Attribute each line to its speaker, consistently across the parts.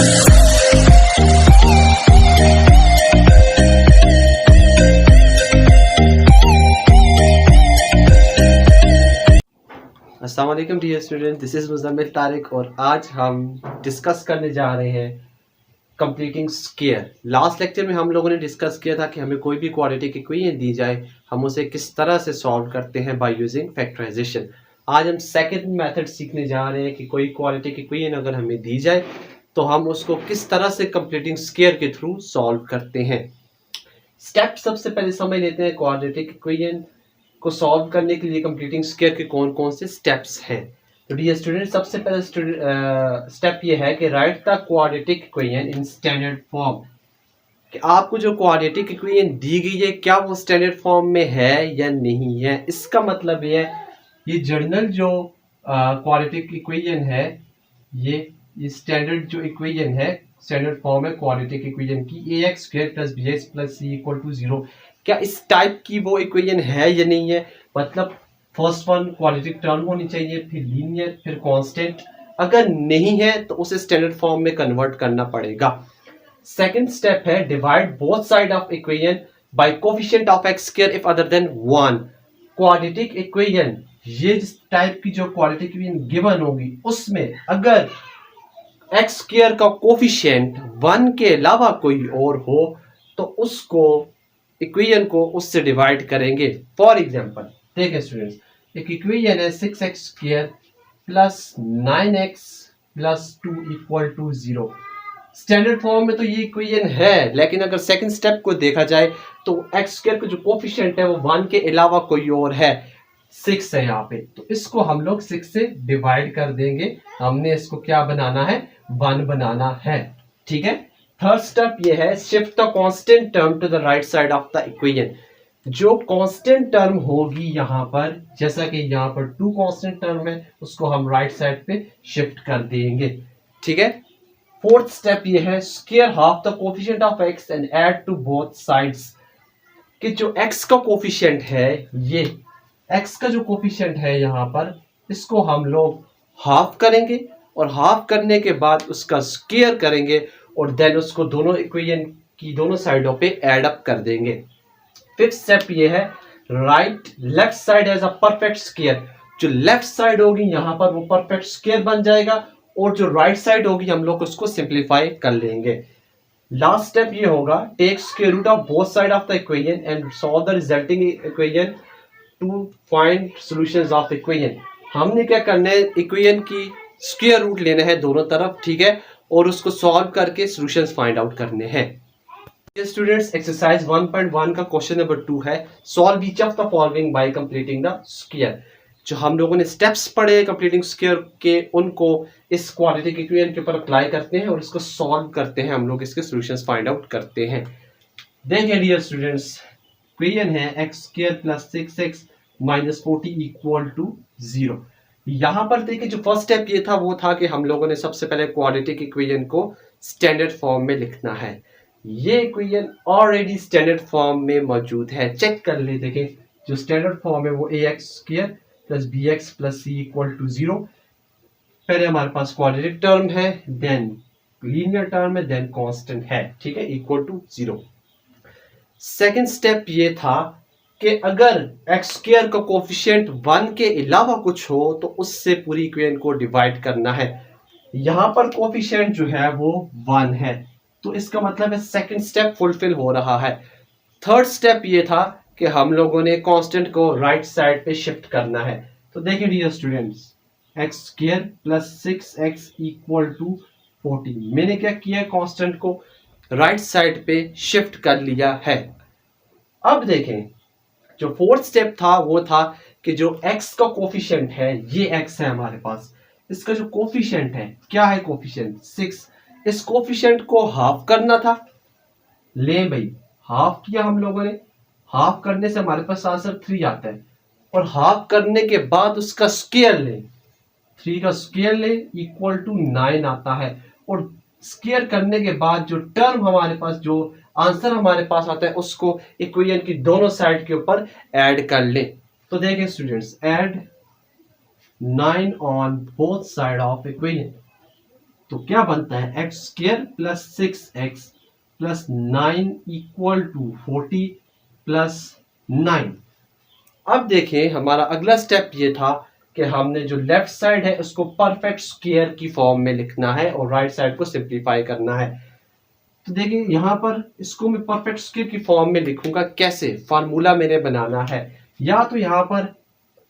Speaker 1: अस्सलाम वालेकुम dear student, this is Muzammil Tariq और आज हम डिस्कस करने जा रहे हैं कंप्लीटिंग स्क्वायर। लास्ट लेक्चर में हम लोगों ने डिस्कस किया था कि हमें कोई भी क्वाड्रेटिक इक्वेशन दी जाए हम उसे किस तरह से सॉल्व करते हैं बाय यूजिंग फैक्टराइजेशन। आज हम सेकंड मेथड सीखने जा रहे हैं कि कोई क्वाड्रेटिक इक्वेशन अगर हमें दी जाए तो हम उसको किस तरह से कंप्लीटिंग स्क्वायर के थ्रू सॉल्व करते हैं। स्टेप सबसे पहले समझ लेते हैं क्वाड्रेटिक इक्वेशन को सॉल्व करने के लिए कंप्लीटिंग स्क्वायर के कौन कौन से स्टेप्स हैं। तो डियर स्टूडेंट, सबसे पहले स्टेप ये है कि right the quadratic equation in standard form. कि आपको जो क्वाड्रेटिक इक्वेशन दी गई है क्या वो स्टैंडर्ड फॉर्म में है या नहीं है। इसका मतलब ये है ये जनरल जो क्वाड्रेटिक इक्वेशन है ये स्टैंडर्ड जो इक्वेशन है स्टैंडर्ड फॉर्म है क्वाड्रेटिक इक्वेशन की ax square plus bx plus c equal to 0। क्या इस टाइप की वो इक्वेशन है या नहीं है। मतलब फर्स्ट वन क्वाड्रेटिक टर्म होनी चाहिए, फिर लीनियर, फिर कांस्टेंट। अगर नहीं है तो उसे स्टैंडर्ड फॉर्म में कन्वर्ट करना पड़ेगा। सेकंड स्टेप है divide both side of equation bye coefficient of x square if other than 1। Quadratic equation ये जिस टाइप की जो क्वाड्रेटिक इक्वेशन गिवन होगी उसमें अगर एक्स स्क्वायर का कोफिशिएंट 1 के अलावा कोई और हो तो उसको इक्वेशन को उससे डिवाइड करेंगे। फॉर एग्जांपल देखें स्टूडेंट्स, एक इक्वेशन है 6x square plus 9x plus 2 equal to 0। Standard form में तो ये इक्वेशन है, लेकिन अगर सेकंड स्टेप को देखा जाए तो एक्स स्क्वायर का जो कोफिशिएंट है वो 1 के अलावा कोई और है, 6 है यहाँ पे। तो इसको हम लोग 6 से डिवाइड कर देंगे। हमने इसको क्या बनाना है, 1 बनाना है। ठीक है। थर्ड स्टेप ये है shift the constant term to the right side of the equation. जो कांस्टेंट टर्म होगी यहाँ पर, जैसा कि यहाँ पर 2 कांस्टेंट टर्म है, उसको हम राइट साइड पे शिफ्ट कर देंगे। ठीक है। फोर्थ स्टेप ये है square half the coefficient of x and add to both sides. कि जो x का कोफिशिएंट है, ये x का जो कोफिशिएंट है यहाँ पर, इसको हम लोग हाफ करेंगे और हाफ करने के बाद उसका स्क्वायर करेंगे और देन उसको दोनों इक्वेशन की दोनों साइडों पे ऐड अप कर देंगे। फिफ्थ स्टेप ये है write left side as a perfect square. जो लेफ्ट साइड होगी यहाँ पर वो परफेक्ट स्क्वायर बन जाएगा और जो राइट साइड होगी हम लोग उसको सिंप्लीफाई कर लेंगे। लास्ट स्टेप ये होगा take square root of both side of the equation and solve the resulting equation to find solutions of equation. हमने क्या करना है, इक्वेशन की स्क्वायर रूट लेना है दोनों तरफ। ठीक है। और उसको सॉल्व करके सॉल्यूशंस फाइंड आउट करने हैं। स्टूडेंट्स, एक्सरसाइज 1.1 का क्वेश्चन नंबर 2 है solve each of the following bye completing the square. जो हम लोगों ने स्टेप्स पढ़े कंप्लीटिंग स्क्वायर के, उनको इस क्वाड्रेटिक इक्वेशन के ऊपर अप्लाई करते हैं और इसको सॉल्व करते हैं। हम लोग इसके सॉल्यूशंस फाइंड आउट करते हैं। देखिए डियर स्टूडेंट्स, इक्वेशन है x square plus 6x minus 40 equal to 0। यहाँ पर देखिए जो फर्स्ट स्टेप ये था वो था कि हम लोगों ने सबसे पहले क्वाड्रेटिक इक्वेशन को स्टैंडर्ड फॉर्म में लिखना है। ये इक्वेशन ऑलरेडी स्टैंडर्ड फॉर्म में मौजूद है, चेक कर ले। देखें जो स्टैंडर्ड फॉर्म है वो ax square plus bx plus c equal to 0। पहले हमारे पास क्वाड्रेटिक टर्म है, देन लीनियर टर्म है, देन कांस्टेंट है। ठीक है, इक्वल टू 0। सेकेंड स्टेप ये था कि अगर एक्स स्क्वायर का कोफिशिएंट 1 के अलावा कुछ हो तो उससे पूरी इक्वेशन को डिवाइड करना है। यहाँ पर कोफिशिएंट जो है वो 1 है, तो इसका मतलब है सेकंड स्टेप फुलफिल हो रहा है। थर्ड स्टेप ये था कि हम लोगों ने कांस्टेंट को राइट साइड पे शिफ्ट करना है। तो देखिए dear students, X square plus 6x equal to 40। मैंने क्या किया, कांस्टेंट को राइट साइड पे शिफ्ट कर लिया है। अब देखें जो फोर्थ स्टेप था वो था कि जो x का कोफिशिएंट है, ये x है हमारे पास, इसका जो कोफिशिएंट है, क्या है कोफिशिएंट 6, इस कोफिशिएंट को हाफ करना था। ले भाई, हाफ किया हम लोगों ने। हाफ करने से हमारे पास आंसर 3 आता है और हाफ करने के बाद उसका स्क्वायर ले, 3 का स्क्वायर ले इक्वल टू 9 आता है। और स्क्वायर करने के बाद जो टर्म हमारे पास, जो आंसर हमारे पास आता है, उसको इक्वेशन की दोनों साइड के ऊपर ऐड कर ले। तो देखें students, add 9 on both side of equation. तो क्या बनता है X square plus 6x plus 9 equal to 40 plus 9। अब देखें हमारा अगला स्टेप ये था कि हमने जो लेफ्ट साइड है उसको परफेक्ट स्क्वायर की फॉर्म में लिखना है और राइट साइड को सिंप्लीफाई करना है। तो देखिए यहाँ पर इसको मैं परफेक्ट स्क्वायर की फॉर्म में लिखूंगा। कैसे? फार्मूला मैंने बनाना है, या तो यहाँ पर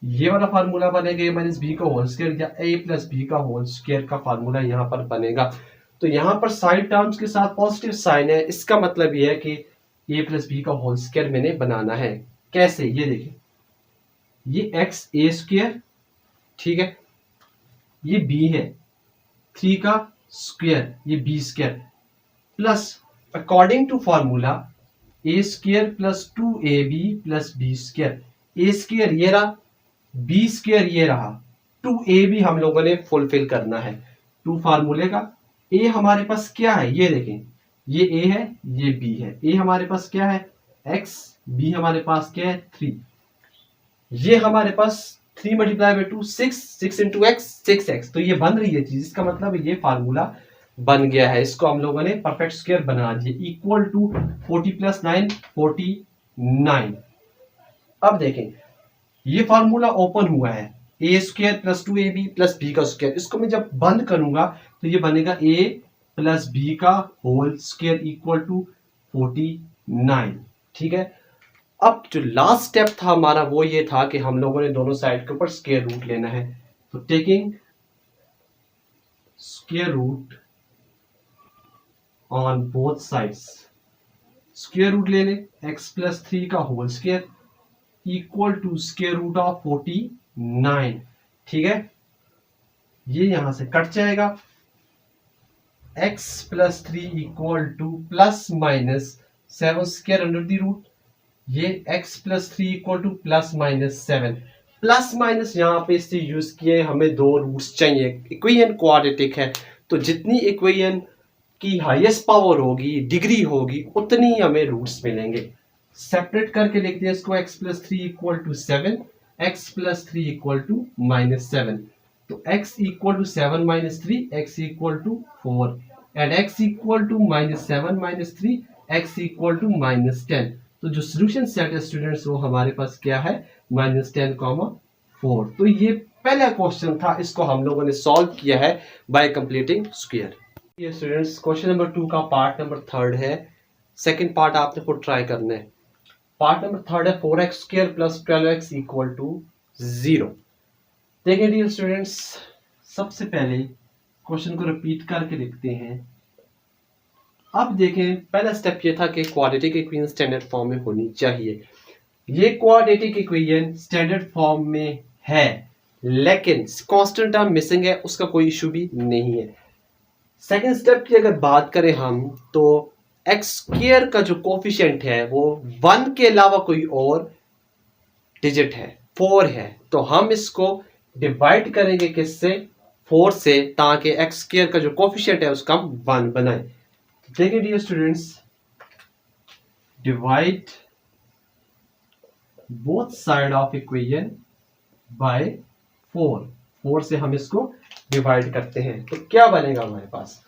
Speaker 1: ये वाला फार्मूला बनेगा a माइनस बी का होल स्क्वायर, या a प्लस बी का होल स्क्वायर का फार्मूला यहाँ पर बनेगा। तो यहाँ पर साइड टर्म्स के साथ पॉजिटिव साइन है, इसका मतलब ये है कि a प्लस बी का होल स्क्वायर मैंने बनाना है। कैसे? ये देखिए, ये x a स्क्वायर, ठीक है, ये b है 3 का स्क्वायर, ये b square, plus according to formula a square plus 2ab plus b square. a square ये रहा, b स्क्वायर ये रहा, 2a भी हम लोगों ने फुलफिल करना है। 2 फार्मूले का a हमारे पास क्या है, ये देखें, ये a है, ये b है। a हमारे पास क्या है x, b हमारे पास क्या है 3। ये हमारे पास 3 multiply by 2 6 into x 6x। तो ये बन रही है चीज, इसका मतलब ये फार्मूला बन गया है। इसको हम लोगों ने परफेक्ट स्क्वायर बना दिया, इक्वल टू 40 प्लस 9 49। अब देखें ये फार्मूला ओपन हुआ है, A square plus 2ab plus B का स्क्वायर। इसको मैं जब बंद करूंगा तो ये बनेगा a प्लस बी का होल स्क्वायर इक्वल टू 49। ठीक है। अब जो लास्ट स्टेप था हमारा वो ये था कि हम लोगों ने दोनों साइड के ऊपर स्क्वायर रूट लेना है। तो taking square root on both sides, square root ले लें x प्लस 3 का whole square equal to square root of 49। ठीक है, ये यहां से कट जाएगा। x plus 3 equal to plus minus 7 square under the root, ये x plus 3 equal to plus minus 7। Plus minus यहाँ पे इससे यूज किए, हमें दो रूट्स चाहिए। इक्वेशन क्वाड्रेटिक है तो जितनी इक्वेशन की हाईएस्ट पावर होगी, डिग्री होगी, उतनी हमें रूट्स मिलेंगे। सेपरेट करके लिख दिया इसको, x plus 3 equal to 7, x plus 3 equal to minus 7। तो x equal to 7 minus 3, x equal to 4 and x equal to minus 7 minus 3, x equal to minus 10। तो जो सोल्यूशन सेट है स्टूडेंट्स वो हमारे पास क्या है माइनस 10 4। तो ये पहला क्वेश्चन था, इसको हम लोगों ने सॉल्व किया है बाय कंप्लीटिंग स्क्वायर। ये स्टूडेंट्स क्वेश्चन नंबर 2 का पार्ट नंबर 3 है। सेकंड पार्ट आपने खुद ट्राई करना है। पार्ट नंबर 3 है 4x square plus 12x equal to 0। देखिए डियर स्टूडेंट्स, सबसे पहले क्वेश्चन को रिपीट करके लिखते हैं। अब देखें पहला स्टेप ये था कि क्वाड्रेटिक इक्वेशन स्टैंडर्ड फॉर्म में होनी चाहिए। ये क्वाड्रेटिक इक्वेशन स्टैंडर्ड फॉर्म में है लेकिन कांस्टेंट टर्म मिसिंग है, उसका कोई इशू भी नहीं है। सेकंड स्टेप की अगर बात करें हम तो एक्स स्क्वायर का जो कोफिशिएंट है वो 1 के अलावा कोई और डिजिट है, 4 है। तो हम इसको डिवाइड करेंगे किससे, 4 से, ताकि एक्स स्क्वायर का जो कोफिशिएंट है उसका हम 1 बनाए। देखिए dear students, divide both side of equation by 4 से हम इसको डिवाइड करते हैं तो क्या बनेगा हमारे पास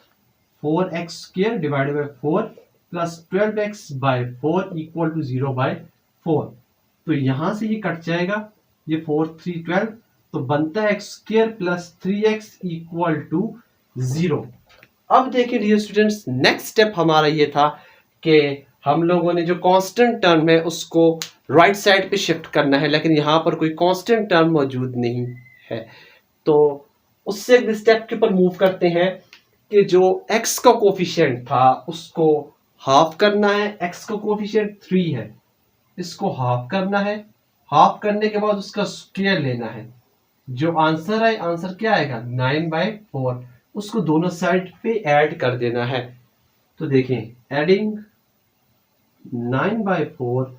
Speaker 1: 4x square divided by 4 plus 12x by 4 equal to 0 by 4। तो यहां से ये कट जाएगा, ये 4 3 12, तो बनता है x square plus 3x equal to 0। अब देखिए डियर स्टूडेंट्स, नेक्स्ट स्टेप हमारा ये था कि हम लोगों ने जो कांस्टेंट टर्म है उसको राइट साइड पे शिफ्ट करना है, लेकिन यहाँ पर कोई कांस्टेंट टर्म मौजूद नहीं है। तो उससे अगले स्टेप के ऊपर मूव करते हैं कि जो x का कोफिशिएंट था उसको हाफ करना है। x का कोफिशिएंट 3 है, इसको हाफ करना है। हाफ करने के बाद उसका स्क्वायर लेना है। जो आंसर है, आंसर क्या आएगा 9/4, उसको दोनों साइड पे ऐड कर देना है। तो देखें एडिंग 9/4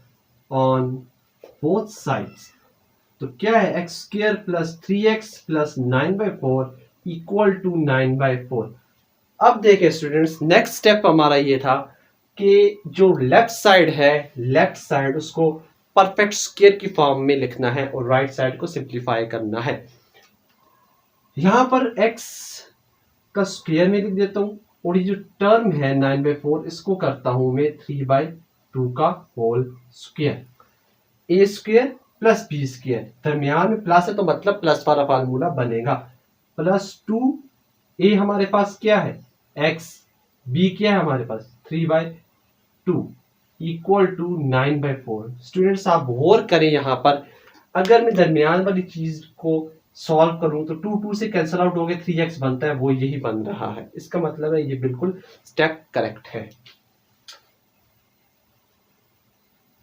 Speaker 1: ऑन बोथ साइड्स, तो क्या है x square plus 3x plus 9/4 equal to 9/4। अब देखें स्टूडेंट्स, नेक्स्ट स्टेप हमारा ये था कि जो लेफ्ट साइड है, लेफ्ट साइड उसको परफेक्ट स्क्वायर की फॉर्म में लिखना है और राइट साइड को सिंप्लीफाई करना है। यहां पर x का स्क्वायर में लिख देता हूँ और ये जो टर्म है 9/4 इसको करता हूँ मैं 3/2 का होल स्क्वायर। ए स्क्वायर प्लस बी स्क्वायर, दरमियान में प्लस है तो मतलब प्लस वाला फार्मूला बनेगा। प्लस 2a हमारे पास क्या है x, b क्या है हमारे पास 3/2 इक्वल टू 9/4। स्टूडेंट्स आप गौर करें यहाँ पर, अगर मैं दरमियान वाली चीज को सॉल्व करूं तो 2 से कैंसिल आउट हो गए 3x बनता है, वो यही बन रहा है। इसका मतलब है ये बिल्कुल स्टेप करेक्ट है।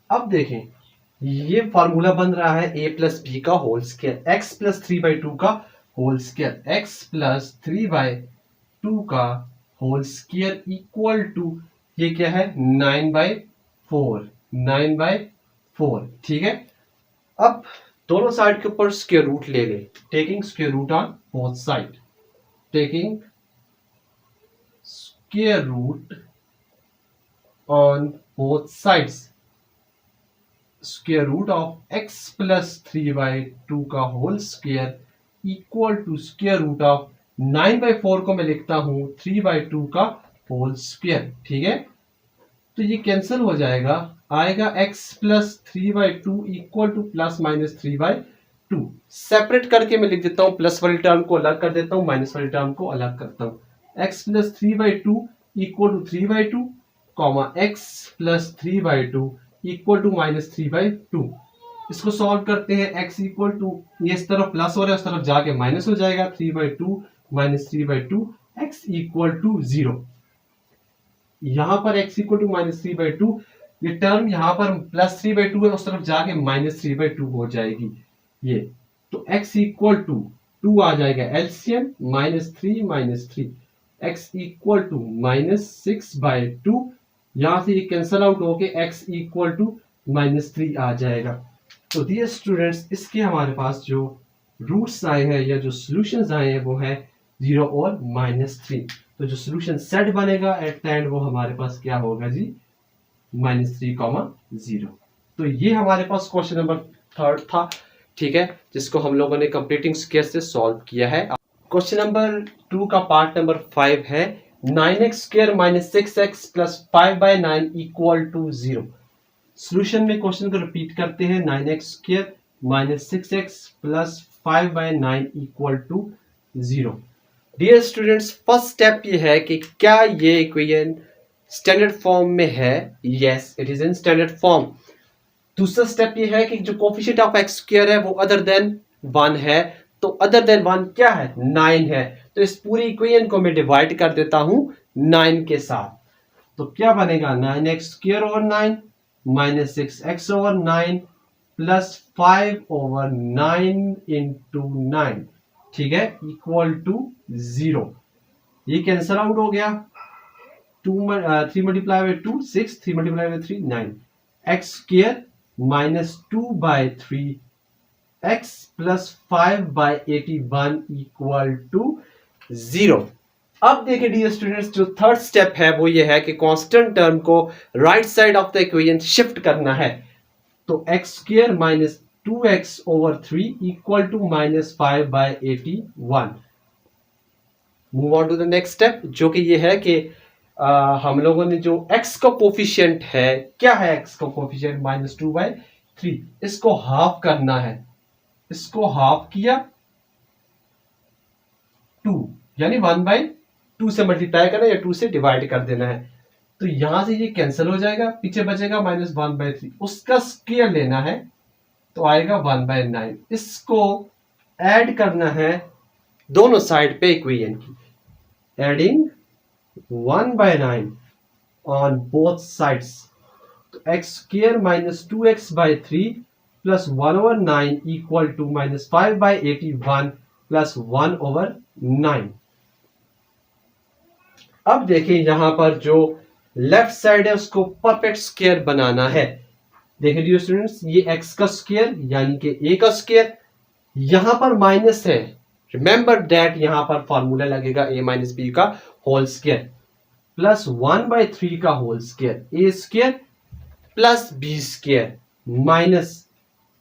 Speaker 1: अब देखें ये फार्मूला बन रहा है a प्लस बी का होल स्क्वायर, x प्लस 3/2 का होल स्क्वायर, x प्लस 3/2 का होल स्क्वायर इक्वल टू ये क्या है 9/4। ठीक है, अब दोनों साइड के ऊपर स्क्वायर रूट ले ले, taking square root on both side, taking square root on both sides, square root of x plus 3/2 का whole square equal to square root of 9/4 को मैं लिखता हूं 3/2 का होल स्क्वायर। ठीक है, तो ये कैंसिल हो जाएगा, आएगा x plus 3/2 equal to plus minus 3/2। Separate करके मैं लिख देता हूं, प्लस वाली टर्म को अलग कर देता हूं, माइनस वाली टर्म को अलग करता हूं। x plus 3/2 equal to 3/2 comma x plus 3/2 equal to minus 3/2। इसको सॉल्व करते हैं, x इक्वल टू ये इस तरफ प्लस हो रहा है उस तरफ जाके माइनस हो जाएगा, 3/2 माइनस 3/2 x इक्वल टू 0। यहां पर x इक्वल टू माइनस 3/2, ये टर्म यहां पर प्लस 3/2 है उस तरफ जाके माइनस 3/2 हो जाएगी ये, तो x इक्वल टू 2 आ जाएगा एलसीएम -3 x इक्वल टू -6/2। यहां से ये कैंसल आउट होके x इक्वल टू -3 आ जाएगा। तो डियर स्टूडेंट्स, इसके हमारे पास जो रूट्स आए हैं या जो सॉल्यूशंस आए हैं वो है 0 और -3। तो जो सॉल्यूशन सेट बनेगा एट द एंड वो हमारे पास क्या होगा जी -3, 0। तो ये हमारे पास क्वेश्चन नंबर 3 था। ठीक है, जिसको हम लोगों ने कंप्लीटिंग स्क्वायर से सॉल्व किया है। क्वेश्चन नंबर 2 का पार्ट नंबर 5 है 9x² - 6x + 5/9 = 0। सॉल्यूशन में क्वेश्चन को रिपीट करते हैं, 9x² - 6x + 5/9 = 0। Dear students, first step ये है कि क्या ये इक्वेशन स्टैंडर्ड फॉर्म में है। Yes, it is in standard form. दूसरा स्टेप ये है कि जो कोफिशिएंट ऑफ x² है वो अदर देन 1 है, तो अदर देन 1 क्या है 9 है, तो इस पूरी इक्वेशन को मैं डिवाइड कर देता हूं 9 के साथ। तो क्या बनेगा 9x² over 9 - 6x over 9 plus 5 over 9 into 9। ठीक है, इक्वल टू 0। ये कैंसल आउट हो गया, 3 multiply by 2 6, 3 multiply by 3 9, x² -2/3 x plus 5/81 equal to 0। अब देखिए डियर स्टूडेंट्स, जो थर्ड स्टेप है वो ये है कि कांस्टेंट टर्म को right side of the equation shift करना है। तो x² - 2x over 3 equal to -5/81। Move on to the next step, जो कि ये है कि हम लोगों ने जो x का कोफिशिएंट है, क्या है x का कोफिशिएंट -2/3, इसको हाफ करना है। इसको हाफ किया 2 यानी 1/2 से मल्टीप्लाई करना या 2 से डिवाइड कर देना है। तो यहां से ये कैंसिल हो जाएगा, पीछे बचेगा -1/3, उसका स्क्वायर लेना है तो आएगा 1/9। इसको ऐड करना है दोनों साइड पे इक्वेशन की, एडिंग 1/9 on both sides. तो x² - 2x/3 plus 1/9 equal to -5/81 plus 1/9। अब देखिए यहां पर जो लेफ्ट साइड है उसको परफेक्ट स्क्वायर बनाना है। देखिए डियर स्टूडेंट्स, ये x का स्क्वायर यानी कि a का स्क्वायर, यहां पर माइनस है, रिमेंबर दैट यहां पर फॉर्मूला लगेगा a - b का होल स्क्वायर प्लस 1/3 का whole square, a² plus b² minus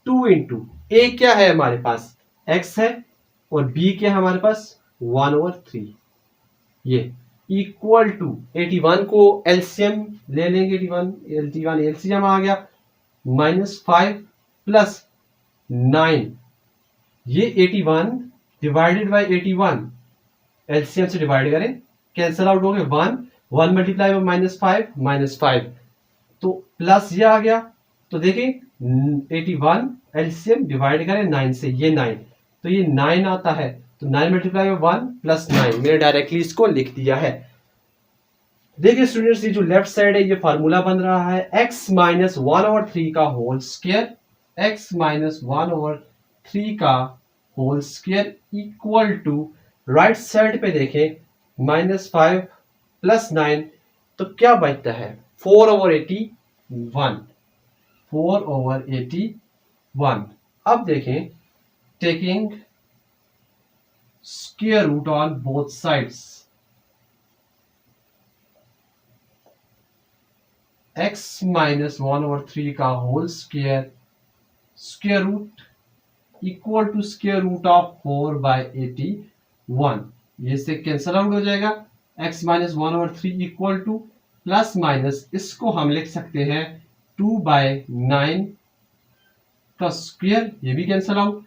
Speaker 1: 2 into a क्या है हमारे पास x है और b क्या है हमारे पास 1/3। ये इक्वल टू 81 को एलसीएम ले लेंगे, 81 एलसीएम आ गया -5 प्लस 9, ये 81 डिवाइडेड बाय 81 एलसीएम से डिवाइड करें, कैंसल आउट हो गए 1 मल्टीप्लाई बाय -5 तो प्लस ये आ गया। तो देखिए 81 एलसीएम डिवाइड करें 9 से, ये 9 तो ये 9 आता है, तो 9 मल्टीप्लाई बाय 1 प्लस 9 मैंने डायरेक्टली इसको लिख दिया है। देखिए स्टूडेंट्स, ये जो लेफ्ट साइड है ये फार्मूला बन रहा है x माइनस 1/3 का होल स्क्वायर, x माइनस 1/3 का whole square equal to right side पे देखें -5 प्लस 9 तो क्या बचता है 4/81, 4/81। अब देखें taking square root on both sides, x minus 1/3 का whole square square root equal to square root of 4/81, ये से कैंसल आउट हो जाएगा। x minus 1/3 equal to plus minus इसको हम लिख सकते हैं 2/9 का स्क्वायर, ये भी cancel out.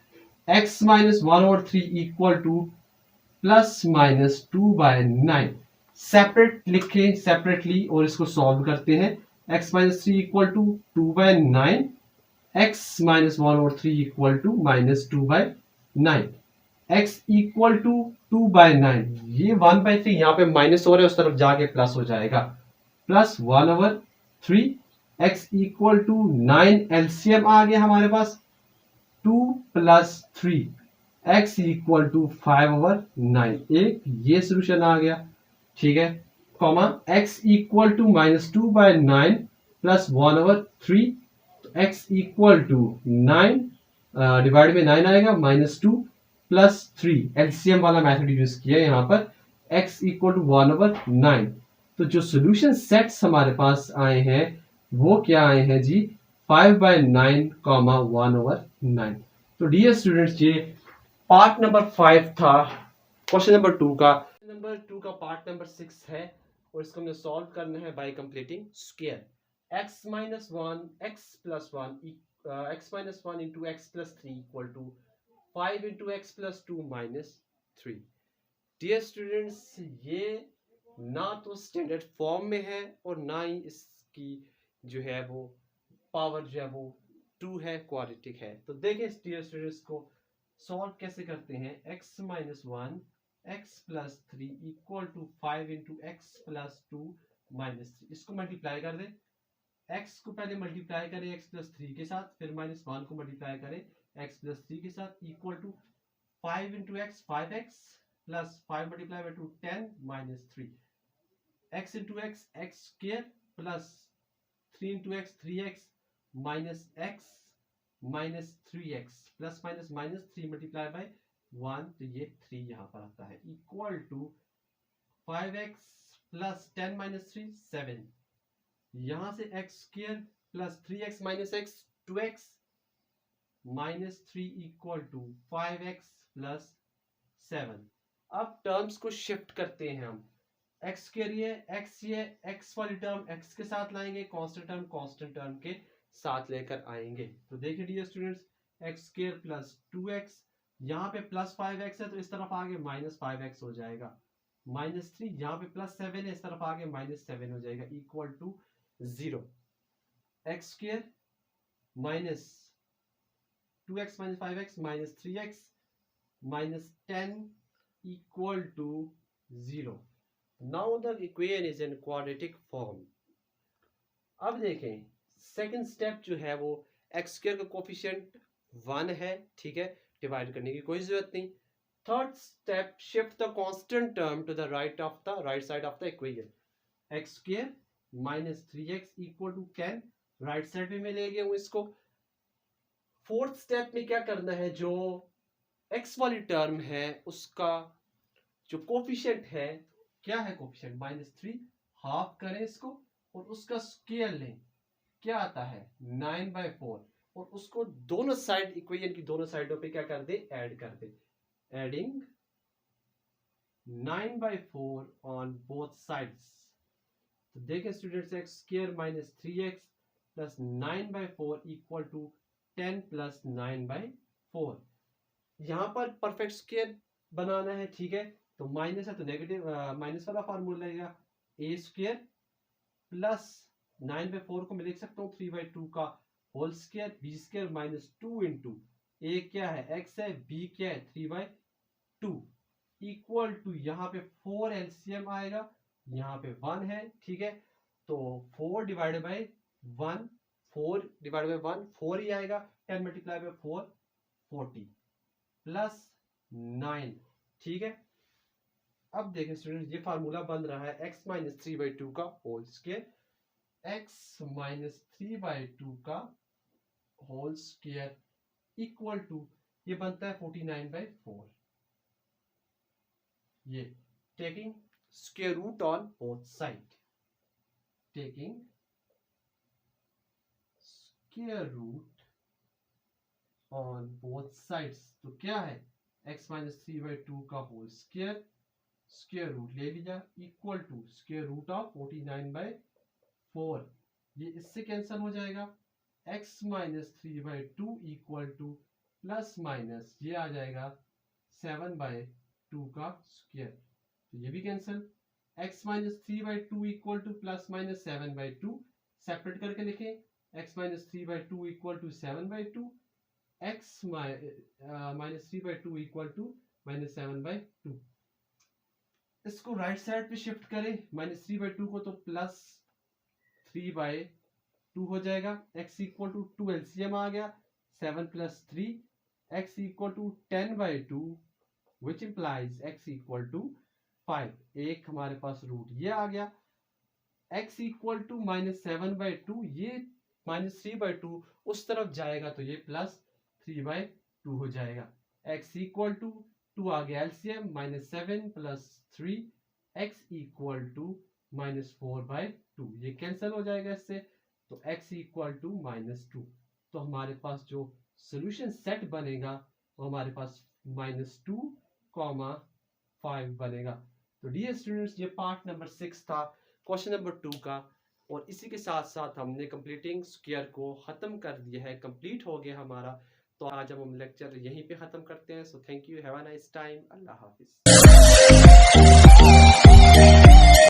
Speaker 1: x minus 1/3 equal to plus minus 2/9 separate लिखें सेपरेटली और इसको सॉल्व करते हैं। x minus 3 equal to 2/9, x minus 1/3 equal to minus 2/9, x equal to 2/9, ये 1/3 यहाँ पे माइनस हो रहा है उस तरफ जाके प्लस हो जाएगा, plus 1/3, x equal to 9 LCM आ गया हमारे पास 2 प्लस 3, x इक्वल टू 5/9, एक ये सोल्यूशन आ गया, ठीक है, comma x equal to minus 2/9 plus 1/3, x equal to 9 divide में 9 आएगा -2 प्लस 3, एलसीएम वाला मेथड यूज किया यहाँ पर, x इक्वल टू 1/9। तो जो सोल्यूशन सेट्स हमारे पास आए हैं वो क्या आए हैं जी 5/9 1/9। तो डियर स्टूडेंट्स, ये पार्ट नंबर 5 था क्वेश्चन नंबर 2 का। नंबर 2 का पार्ट नंबर 6 है और इसको हमें सॉल्व करना है bye completing square. x minus 1 x plus 1 x minus 1 into x plus 3 equal to 5 into x plus 2 minus 3। Dear students, ये ना तो स्टैंडर्ड फॉर्म में है और ना ही इसकी जो है वो पावर जो है वो 2 है, क्वाड्रेटिक है। तो देखें डियर स्टूडेंट्स को सॉल्व कैसे करते हैं। x minus 1 x plus 3 equal to 5 into x plus 2 minus 3, इसको मल्टीप्लाई कर दें, x को पहले मल्टीप्लाई करें x प्लस 3 के साथ, फिर -1 को मल्टीप्लाई करें x प्लस 3 के साथ equal to 5 into x 5x plus 5 multiply by 2 10 -3, x into x x square plus 3 into x 3x minus x minus 3x plus minus minus 3 multiply by 1, तो ये 3 यहाँ पर आता है इक्वल टू 5x प्लस 10 -3 7, यहां से x square plus 3x minus x 2x minus 3 equal to 5x plus 7। अब terms को शिफ्ट करते हैं हम, x स्क्वायर ये x वाली टर्म x के साथ लाएंगे, कांस्टेंट टर्म के साथ लेकर आएंगे। तो देखिए dear students, x square plus 2x, यहाँ पे प्लस 5x है तो इस तरफ आगे माइनस 5x हो जाएगा, -3, यहाँ पे प्लस 7 है इस तरफ आगे -7 हो जाएगा equal to 0, x square minus 2x minus 5x minus 3x minus 10 equal to 0। Now the equation is in quadratic form. अब देखें सेकंड स्टेप जो है वो एक्स स्क्वायर का कोफिशिएंट 1 है, ठीक है, डिवाइड करने की कोई जरूरत नहीं। Third step, shift the constant term to the right side of the equation, x square minus 3x equal to 10 right side पे मैं ले गया हूं इसको। फोर्थ स्टेप में क्या करना है, जो x वाली टर्म है उसका जो कोफिशिएंट है, क्या है कोफिशिएंट -3, हाफ करें इसको और उसका स्क्वायर लें, क्या आता है 9/4, और उसको दोनों साइड इक्वेशन की दोनों साइडों पे क्या कर दे ऐड कर दे, एडिंग 9/4 ऑन बोथ साइड्स। तो देखें students, x square minus 3x plus 9/4 equal to 10 plus 9/4। यहाँ पर परफेक्ट स्क्वायर बनाना है, ठीक है। तो माइनस है तो नेगेटिव माइनस वाला फार्मूला लगेगा, ए स्क्वायर प्लस 9/4 को मैं लिख सकता हूँ 3/2 का whole square, B square minus 2 into A क्या है x है, b क्या है 3/2 इक्वल टू यहाँ पे 4 एलसीएम आएगा, यहाँ पे 1 है, ठीक है। तो 4 डिवाइडेड बाई 1, 4 डिवाइडेड बाई 1 4 ही आएगा, 10 मल्टीप्लाई बाई 4 40 प्लस 9, ठीक है। अब देखें स्टूडेंट, ये फार्मूला बन रहा है x माइनस 3/2 का होल स्क्वायर, x माइनस 3/2 का होल स्क्वायर इक्वल टू ये बनता है 49/4। ये taking square root on both side, taking square root on both sides. तो क्या है, x माइनस 3/2 का होल स्क्वायर, स्क्वायर रूट ले लिया equal to square root of 49/4। ये इससे कैंसिल हो जाएगा, x minus 3/2 equal to plus minus ये आ जाएगा 7/2 का स्क्वायर, तो ये भी cancel. x minus 3/2 equal to plus minus 7/2 separate करके लिखें, x minus 3/2 equal to 7/2, x minus 3/2 equal to minus 7/2। इसको राइट साइड पे शिफ्ट करें, माइनस 3/2 को, तो प्लस 3/2 हो जाएगा। x इक्वल टू 2 एलसीएम आ गया, 7 plus 3, x equal to 10/2 which implies x equal to 5। एक हमारे पास रूट ये आ गया, x इक्वल टू माइनस 7/2, ये माइनस 3/2 उस तरफ जाएगा तो ये प्लस 3/2 हो जाएगा। x इक्वल टू 2 आ गया LCM, minus 7 plus 3, x equal to minus 4/2, ये कैंसिल हो जाएगा इससे, तो x इक्वल टू -2। तो हमारे पास जो सोल्यूशन सेट बनेगा वो हमारे पास -2, 5 बनेगा। तो डियर स्टूडेंट्स, ये पार्ट नंबर 6 था क्वेश्चन नंबर 2 का, और इसी के साथ साथ हमने कंप्लीटिंग स्क्वायर को ख़त्म कर दिया है, कंप्लीट हो गया हमारा। तो आज हम लेक्चर यहीं पे ख़त्म करते हैं। So thank you, have a nice time, अल्लाह हाफिज़।